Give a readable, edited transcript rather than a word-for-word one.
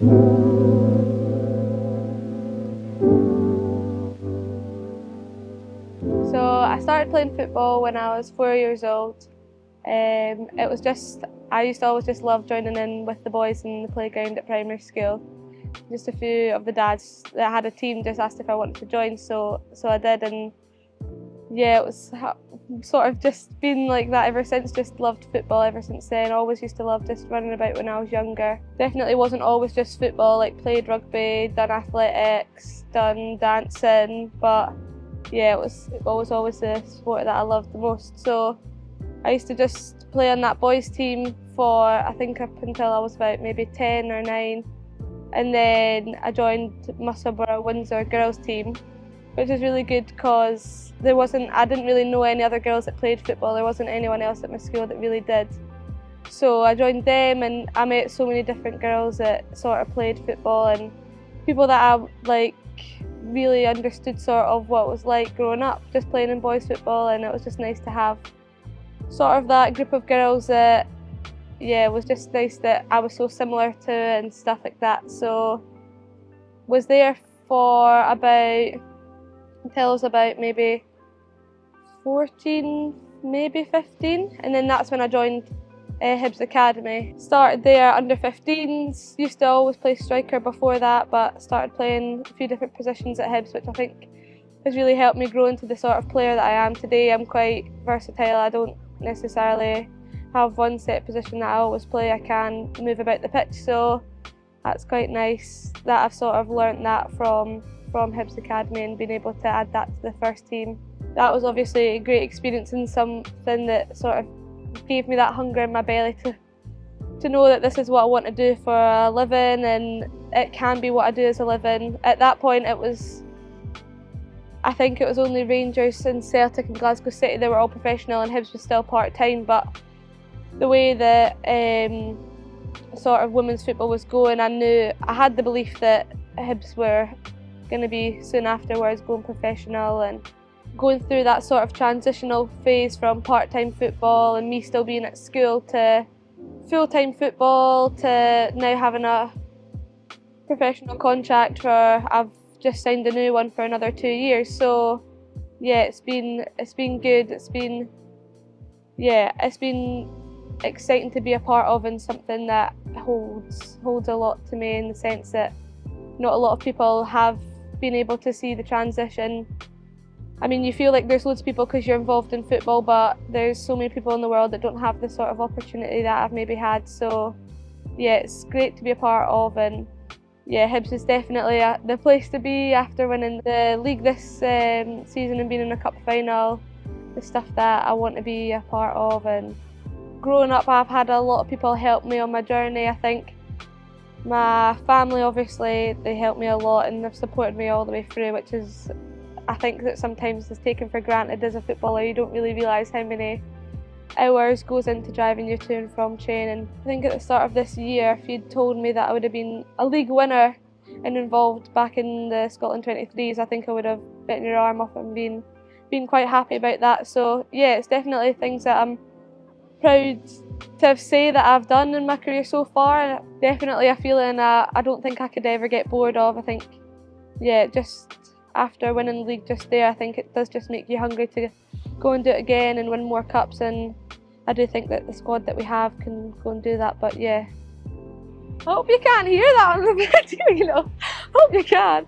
So I started playing football when I was 4 years old. It was just, I used to always just love joining in with the boys in the playground at primary school. Just a few of the dads that had a team just asked if I wanted to join, so I did, and yeah, it was sort of just been like that ever since. Just loved football ever since then. Always used to love just running about when I was younger. Definitely wasn't always just football, like played rugby, done athletics, done dancing, but yeah, it was always the sport that I loved the most. So I used to just play on that boys team for I think up until I was about maybe 10 or 9, and then I joined Musselburgh Windsor girls team, which was really good because I didn't really know any other girls that played football. There wasn't anyone else at my school that really did. So I joined them and I met so many different girls that sort of played football and people that I really understood sort of what it was like growing up just playing in boys football, and it was just nice to have sort of that group of girls that, yeah, it was just nice that I was so similar to and stuff like that. So was there for until I was about maybe 14, maybe 15, and then that's when I joined Hibs Academy. Started there under 15s, used to always play striker before that, but started playing a few different positions at Hibs, which I think has really helped me grow into the sort of player that I am today. I'm quite versatile. I don't necessarily have one set position that I always play. I can move about the pitch, so that's quite nice that I've sort of learnt that from Hibs Academy and been able to add that to the first team. That was obviously a great experience and something that sort of gave me that hunger in my belly to know that this is what I want to do for a living, and it can be what I do as a living. At that point I think it was only Rangers and Celtic and Glasgow City that were all professional and Hibs was still part-time, but the way that sort of women's football was going, I had the belief that Hibs were going to be soon afterwards going professional, and going through that sort of transitional phase from part-time football and me still being at school to full-time football to now having a professional contract I've just signed a new one for another 2 years. So yeah, it's been good. It's been exciting to be a part of, and something that holds a lot to me in the sense that not a lot of people have been able to see the transition. I mean, you feel like there's loads of people because you're involved in football, but there's so many people in the world that don't have the sort of opportunity that I've maybe had. So yeah, it's great to be a part of, and yeah, Hibs is definitely the place to be after winning the league this season and being in a cup final. The stuff that I want to be a part of, and growing up I've had a lot of people help me on my journey. I think my family, obviously, they helped me a lot and they've supported me all the way through, which is, I think, that sometimes is taken for granted as a footballer. You don't really realise how many hours goes into driving you to and from training. I think at the start of this year, if you'd told me that I would have been a league winner and involved back in the Scotland 23s, I think I would have bitten your arm off and been quite happy about that. So yeah, it's definitely things that I'm proud to say that I've done in my career so far. Definitely a feeling I don't think I could ever get bored of. I think, yeah, just after winning the league just there, I think it does just make you hungry to go and do it again and win more cups, and I do think that the squad that we have can go and do that. But yeah, I hope you can't hear that on the video, you know. Hope you can.